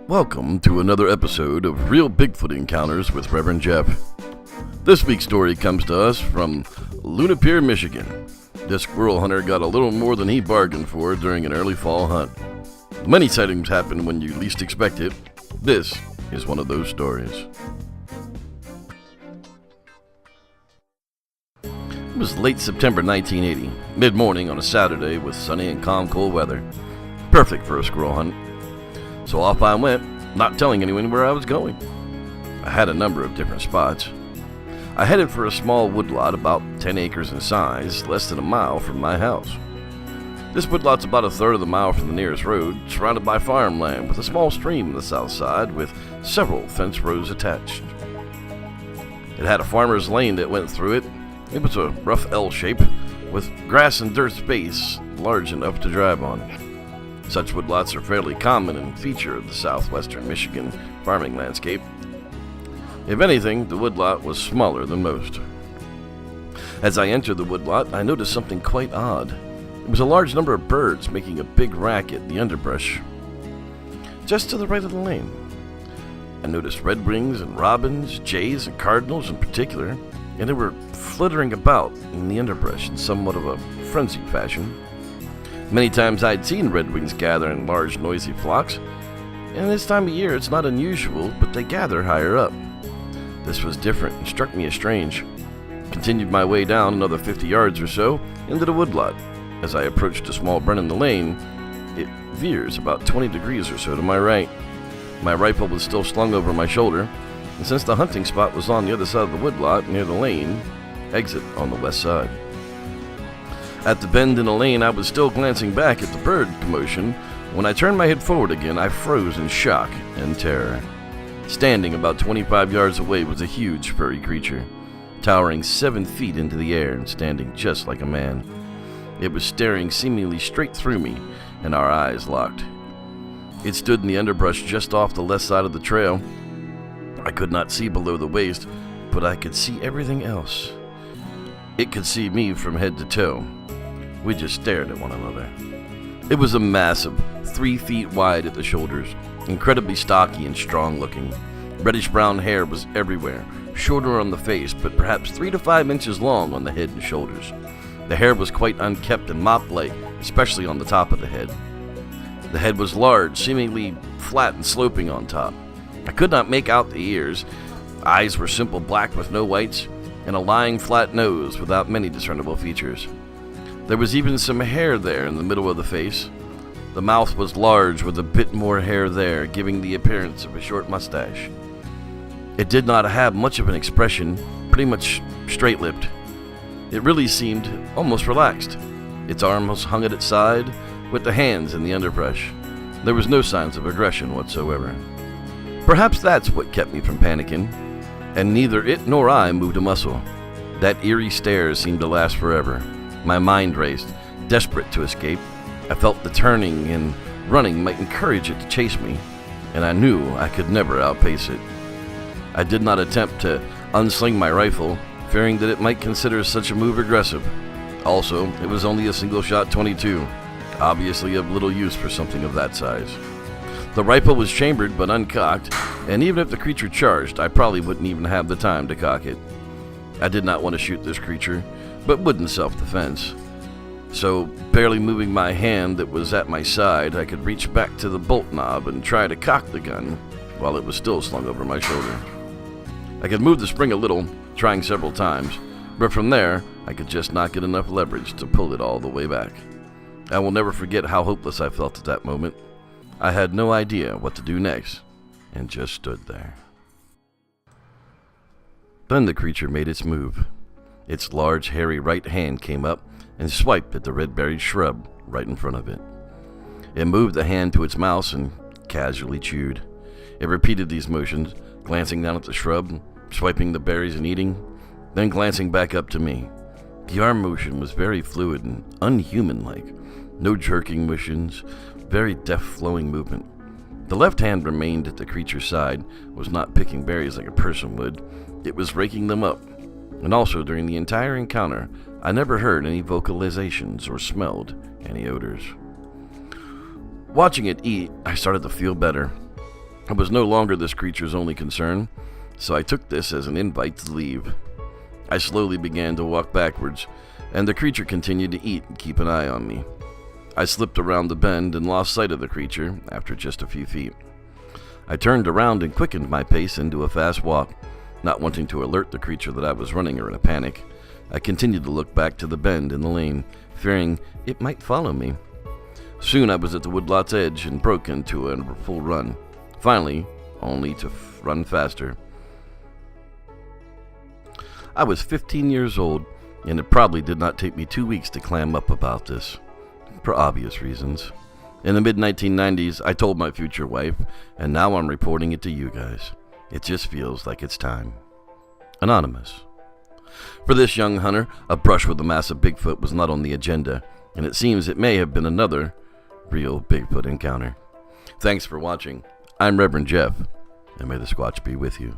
Welcome to another episode of Real Bigfoot Encounters with Reverend Jeff. This week's story comes to us from Lunapier, Michigan. This squirrel hunter got a little more than he bargained for during an early fall hunt. Many sightings happen when you least expect it. This is one of those stories. It was late September 1980, mid-morning on a Saturday with sunny and calm cold weather. Perfect for a squirrel hunt. So off I went, not telling anyone where I was going. I had a number of different spots. I headed for a small woodlot about 10 acres in size, less than a mile from my house. This woodlot's about a third of the mile from the nearest road, surrounded by farmland with a small stream on the south side with several fence rows attached. It had a farmer's lane that went through it. It was a rough L shape with grass and dirt space large enough to drive on. Such woodlots are fairly common and feature of the southwestern Michigan farming landscape. If anything, the woodlot was smaller than most. As I entered the woodlot, I noticed something quite odd. It was a large number of birds making a big racket in the underbrush. Just to the right of the lane, I noticed redwings and robins, jays and cardinals in particular, and they were flittering about in the underbrush in somewhat of a frenzied fashion. Many times I'd seen redwings gather in large noisy flocks, and this time of year it's not unusual, but they gather higher up. This was different and struck me as strange. Continued my way down another 50 yards or so into the woodlot. As I approached a small bend in the lane, it veers about 20 degrees or so to my right. My rifle was still slung over my shoulder, and since the hunting spot was on the other side of the woodlot near the lane, exit on the west side. At the bend in the lane, I was still glancing back at the bird commotion. When I turned my head forward again, I froze in shock and terror. Standing about 25 yards away was a huge furry creature, towering 7 feet into the air and standing just like a man. It was staring seemingly straight through me, and our eyes locked. It stood in the underbrush just off the left side of the trail. I could not see below the waist, but I could see everything else. It could see me from head to toe. We just stared at one another. It was a massive, 3 feet wide at the shoulders, incredibly stocky and strong looking. Reddish-brown hair was everywhere, shorter on the face, but perhaps 3 to 5 inches long on the head and shoulders. The hair was quite unkempt and mop-like, especially on the top of the head. The head was large, seemingly flat and sloping on top. I could not make out the ears. Eyes were simple black with no whites, and a lying flat nose without many discernible features. There was even some hair there in the middle of the face. The mouth was large with a bit more hair there, giving the appearance of a short mustache. It did not have much of an expression, pretty much straight-lipped. It really seemed almost relaxed. Its arms hung at its side, with the hands in the underbrush. There was no signs of aggression whatsoever. Perhaps that's what kept me from panicking, and neither it nor I moved a muscle. That eerie stare seemed to last forever. My mind raced, desperate to escape. I felt the turning and running might encourage it to chase me, and I knew I could never outpace it. I did not attempt to unsling my rifle, fearing that it might consider such a move aggressive. Also, it was only a single-shot .22, obviously of little use for something of that size. The rifle was chambered but uncocked, and even if the creature charged, I probably wouldn't even have the time to cock it. I did not want to shoot this creature, but would in self-defense. So, barely moving my hand that was at my side, I could reach back to the bolt knob and try to cock the gun while it was still slung over my shoulder. I could move the spring a little, trying several times, but from there, I could just not get enough leverage to pull it all the way back. I will never forget how hopeless I felt at that moment. I had no idea what to do next, and just stood there. Then the creature made its move. Its large, hairy right hand came up and swiped at the red-berried shrub right in front of it. It moved the hand to its mouth and casually chewed. It repeated these motions, glancing down at the shrub, swiping the berries and eating, then glancing back up to me. The arm motion was very fluid and unhuman-like. No jerking motions, very deft flowing movement. The left hand remained at the creature's side, was not picking berries like a person would. It was raking them up. And also, during the entire encounter, I never heard any vocalizations or smelled any odors. Watching it eat, I started to feel better. I was no longer this creature's only concern, so I took this as an invite to leave. I slowly began to walk backwards, and the creature continued to eat and keep an eye on me. I slipped around the bend and lost sight of the creature after just a few feet. I turned around and quickened my pace into a fast walk, not wanting to alert the creature that I was running her in a panic. I continued to look back to the bend in the lane, fearing it might follow me. Soon I was at the woodlot's edge and broke into a full run, finally, only to run faster. I was 15 years old, and it probably did not take me 2 weeks to clam up about this, for obvious reasons. In the mid-1990s, I told my future wife, and now I'm reporting it to you guys. It just feels like it's time. Anonymous. For this young hunter, a brush with a massive Bigfoot was not on the agenda, and it seems it may have been another real Bigfoot encounter. Thanks for watching. I'm Reverend Jeff, and may the Squatch be with you.